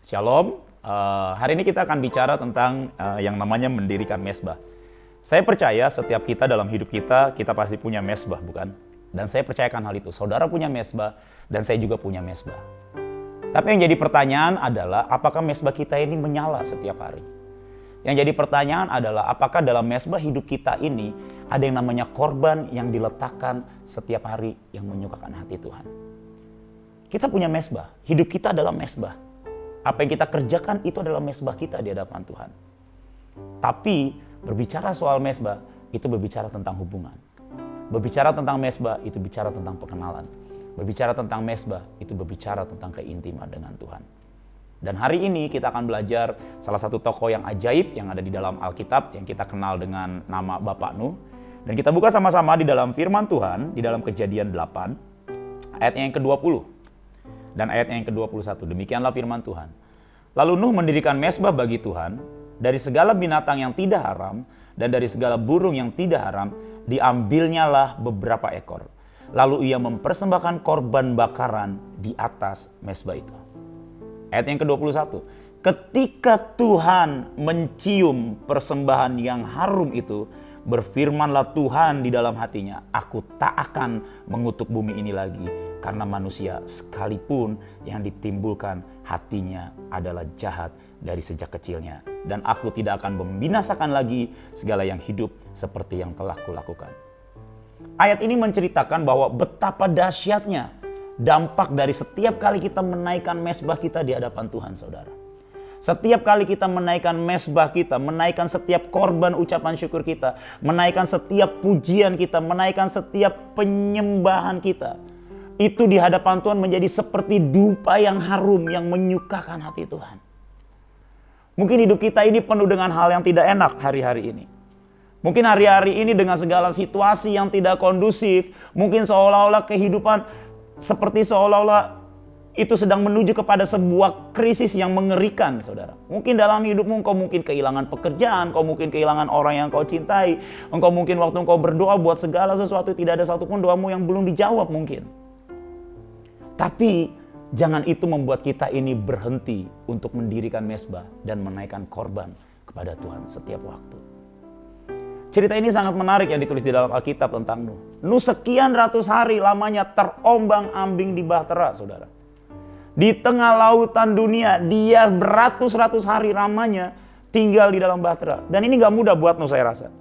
Shalom, hari ini kita akan bicara tentang yang namanya mendirikan mezbah. Saya percaya setiap kita dalam hidup kita pasti punya mezbah, bukan? Dan saya percayakan hal itu, saudara punya mezbah dan saya juga punya mezbah. Tapi yang jadi pertanyaan adalah apakah mezbah kita ini menyala setiap hari? Yang jadi pertanyaan adalah apakah dalam mezbah hidup kita ini ada yang namanya korban yang diletakkan setiap hari yang menyukakan hati Tuhan. Kita punya mezbah, hidup kita adalah mezbah. Apa yang kita kerjakan itu adalah mezbah kita di hadapan Tuhan. Tapi berbicara soal mezbah itu berbicara tentang hubungan. Berbicara tentang mezbah itu bicara tentang pengenalan. Berbicara tentang mezbah itu berbicara tentang keintiman dengan Tuhan. Dan hari ini kita akan belajar salah satu tokoh yang ajaib yang ada di dalam Alkitab yang kita kenal dengan nama Bapak Nuh. Dan kita buka sama-sama di dalam firman Tuhan di dalam Kejadian 8 ayat yang ke-20. Dan ayat yang ke-21, demikianlah firman Tuhan. Lalu Nuh mendirikan mezbah bagi Tuhan, dari segala binatang yang tidak haram, dan dari segala burung yang tidak haram, diambilnyalah beberapa ekor. Lalu ia mempersembahkan korban bakaran di atas mezbah itu. Ayat yang ke-21, ketika Tuhan mencium persembahan yang harum itu, berfirmanlah Tuhan di dalam hatinya, aku tak akan mengutuk bumi ini lagi, karena manusia sekalipun yang ditimbulkan hatinya adalah jahat dari sejak kecilnya. Dan aku tidak akan membinasakan lagi segala yang hidup seperti yang telah kulakukan. Ayat ini menceritakan bahwa betapa dahsyatnya dampak dari setiap kali kita menaikkan mezbah kita di hadapan Tuhan, saudara. Setiap kali kita menaikkan mezbah kita, menaikkan setiap korban ucapan syukur kita, menaikkan setiap pujian kita, menaikkan setiap penyembahan kita, itu di hadapan Tuhan menjadi seperti dupa yang harum yang menyukakan hati Tuhan. Mungkin hidup kita ini penuh dengan hal yang tidak enak hari-hari ini. Mungkin hari-hari ini dengan segala situasi yang tidak kondusif, mungkin seolah-olah kehidupan seperti seolah-olah itu sedang menuju kepada sebuah krisis yang mengerikan, saudara. Mungkin dalam hidupmu engkau mungkin kehilangan pekerjaan, engkau mungkin kehilangan orang yang kau cintai, engkau mungkin waktu engkau berdoa buat segala sesuatu tidak ada satupun doamu yang belum dijawab mungkin. Tapi jangan itu membuat kita ini berhenti untuk mendirikan mezbah dan menaikkan korban kepada Tuhan setiap waktu. Cerita ini sangat menarik yang ditulis di dalam Alkitab tentang Nuh. Nuh sekian ratus hari lamanya terombang-ambing di bahtera, saudara. Di tengah lautan dunia, dia beratus-ratus hari lamanya tinggal di dalam bahtera. Dan ini gak mudah buat Nuh, saya rasa.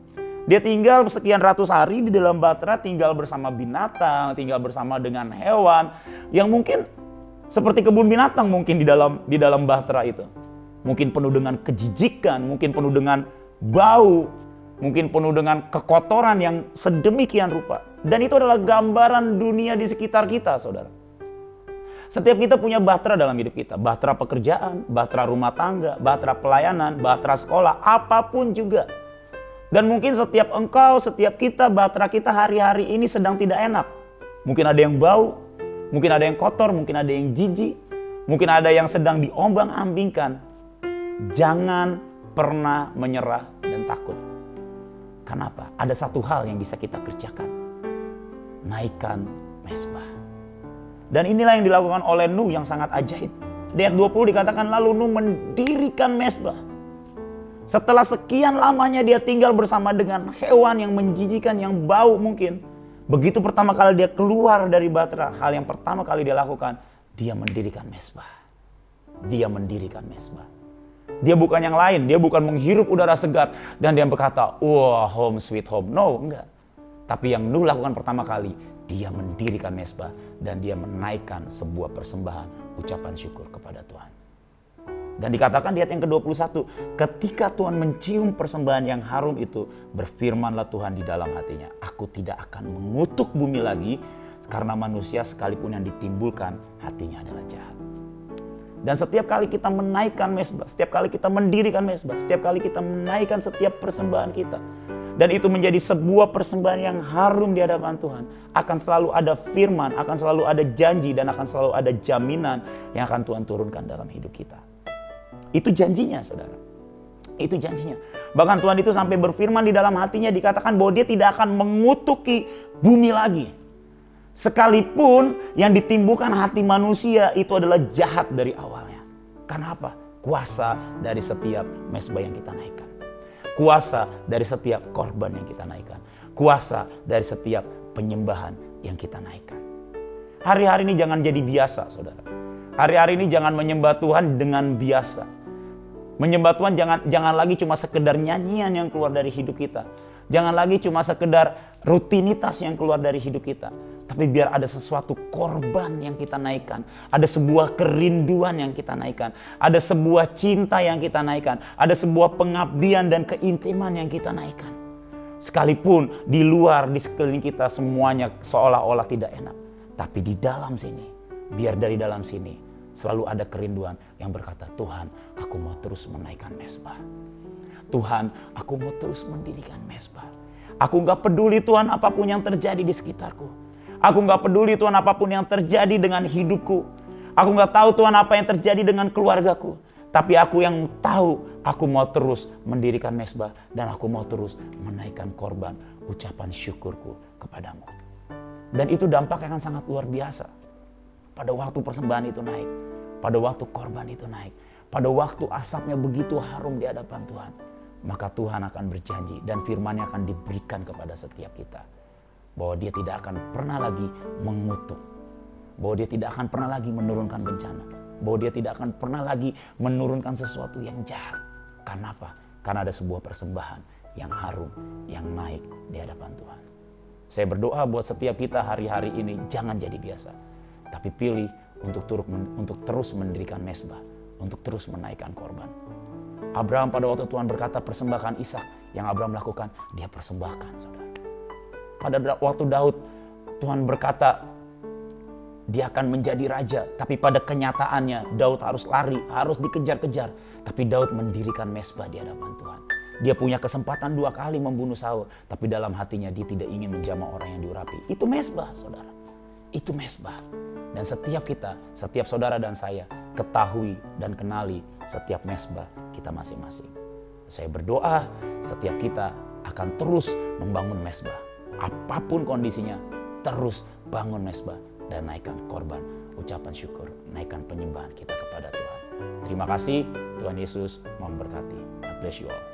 Dia tinggal sekian ratus hari di dalam bahtera, tinggal bersama binatang, tinggal bersama dengan hewan yang mungkin seperti kebun binatang mungkin di dalam bahtera itu. Mungkin penuh dengan kejijikan, mungkin penuh dengan bau, mungkin penuh dengan kekotoran yang sedemikian rupa. Dan itu adalah gambaran dunia di sekitar kita, saudara. Setiap kita punya bahtera dalam hidup kita. Bahtera pekerjaan, bahtera rumah tangga, bahtera pelayanan, bahtera sekolah, apapun juga. Dan mungkin setiap engkau, setiap kita, bahtera kita hari-hari ini sedang tidak enak. Mungkin ada yang bau, mungkin ada yang kotor, mungkin ada yang jijik, mungkin ada yang sedang diombang-ambingkan. Jangan pernah menyerah dan takut. Kenapa? Ada satu hal yang bisa kita kerjakan. Naikkan mezbah. Dan inilah yang dilakukan oleh Nuh yang sangat ajaib. Di ayat 20 dikatakan lalu Nuh mendirikan mezbah. Setelah sekian lamanya dia tinggal bersama dengan hewan yang menjijikan, yang bau mungkin. Begitu pertama kali dia keluar dari bahtera, hal yang pertama kali dia lakukan, dia mendirikan mezbah. Dia mendirikan mezbah. Dia bukan yang lain, dia bukan menghirup udara segar dan dia berkata, wah home sweet home. No, enggak. Tapi yang Nuh lakukan pertama kali, dia mendirikan mezbah dan dia menaikkan sebuah persembahan ucapan syukur kepada Tuhan. Dan dikatakan di ayat yang ke-21, ketika Tuhan mencium persembahan yang harum itu, berfirmanlah Tuhan di dalam hatinya, aku tidak akan mengutuk bumi lagi karena manusia sekalipun yang ditimbulkan hatinya adalah jahat. Dan setiap kali kita menaikkan mezbah, setiap kali kita mendirikan mezbah, setiap kali kita menaikkan setiap persembahan kita, dan itu menjadi sebuah persembahan yang harum di hadapan Tuhan, akan selalu ada firman, akan selalu ada janji, dan akan selalu ada jaminan yang akan Tuhan turunkan dalam hidup kita. Itu janjinya, saudara. Itu janjinya. Bahkan Tuhan itu sampai berfirman di dalam hatinya, dikatakan bahwa dia tidak akan mengutuki bumi lagi. Sekalipun yang ditimbulkan hati manusia itu adalah jahat dari awalnya. Karena apa? Kuasa dari setiap mezbah yang kita naikkan. Kuasa dari setiap korban yang kita naikkan. Kuasa dari setiap penyembahan yang kita naikkan. Hari-hari ini jangan jadi biasa, saudara. Hari-hari ini jangan menyembah Tuhan dengan biasa. Menyembah Tuhan jangan lagi cuma sekedar nyanyian yang keluar dari hidup kita. Jangan lagi cuma sekedar rutinitas yang keluar dari hidup kita. Tapi biar ada sesuatu korban yang kita naikkan. Ada sebuah kerinduan yang kita naikkan. Ada sebuah cinta yang kita naikkan. Ada sebuah pengabdian dan keintiman yang kita naikkan. Sekalipun di luar, di sekeliling kita semuanya seolah-olah tidak enak. Tapi di dalam sini, biar dari dalam sini selalu ada kerinduan yang berkata, Tuhan, aku mau terus menaikkan mezbah. Tuhan, aku mau terus mendirikan mezbah. Aku gak peduli Tuhan apapun yang terjadi di sekitarku. Aku gak peduli Tuhan apapun yang terjadi dengan hidupku. Aku gak tahu Tuhan apa yang terjadi dengan keluargaku. Tapi aku yang tahu, aku mau terus mendirikan mezbah. Dan aku mau terus menaikkan korban ucapan syukurku kepadamu. Dan itu dampaknya akan sangat luar biasa. Pada waktu persembahan itu naik. Pada waktu korban itu naik. Pada waktu asapnya begitu harum di hadapan Tuhan. Maka Tuhan akan berjanji dan firman-Nya akan diberikan kepada setiap kita. Bahwa dia tidak akan pernah lagi mengutuk. Bahwa dia tidak akan pernah lagi menurunkan bencana. Bahwa dia tidak akan pernah lagi menurunkan sesuatu yang jahat. Karena apa? Karena ada sebuah persembahan yang harum, yang naik di hadapan Tuhan. Saya berdoa buat setiap kita hari-hari ini jangan jadi biasa. Tapi pilih untuk terus mendirikan mezbah. Untuk terus menaikkan korban. Abraham pada waktu Tuhan berkata persembahkan Ishak. Yang Abraham lakukan, dia persembahkan, saudara. Pada waktu Daud, Tuhan berkata dia akan menjadi raja. Tapi pada kenyataannya Daud harus lari, harus dikejar-kejar. Tapi Daud mendirikan mezbah di hadapan Tuhan. Dia punya kesempatan 2 kali membunuh Saul. Tapi dalam hatinya dia tidak ingin menjamah orang yang diurapi. Itu mezbah, saudara. Itu mezbah. Dan setiap kita, setiap saudara dan saya, ketahui dan kenali setiap mezbah kita masing-masing. Saya berdoa setiap kita akan terus membangun mezbah. Apapun kondisinya, terus bangun mezbah dan naikkan korban ucapan syukur, naikkan penyembahan kita kepada Tuhan. Terima kasih, Tuhan Yesus memberkati. God bless you all.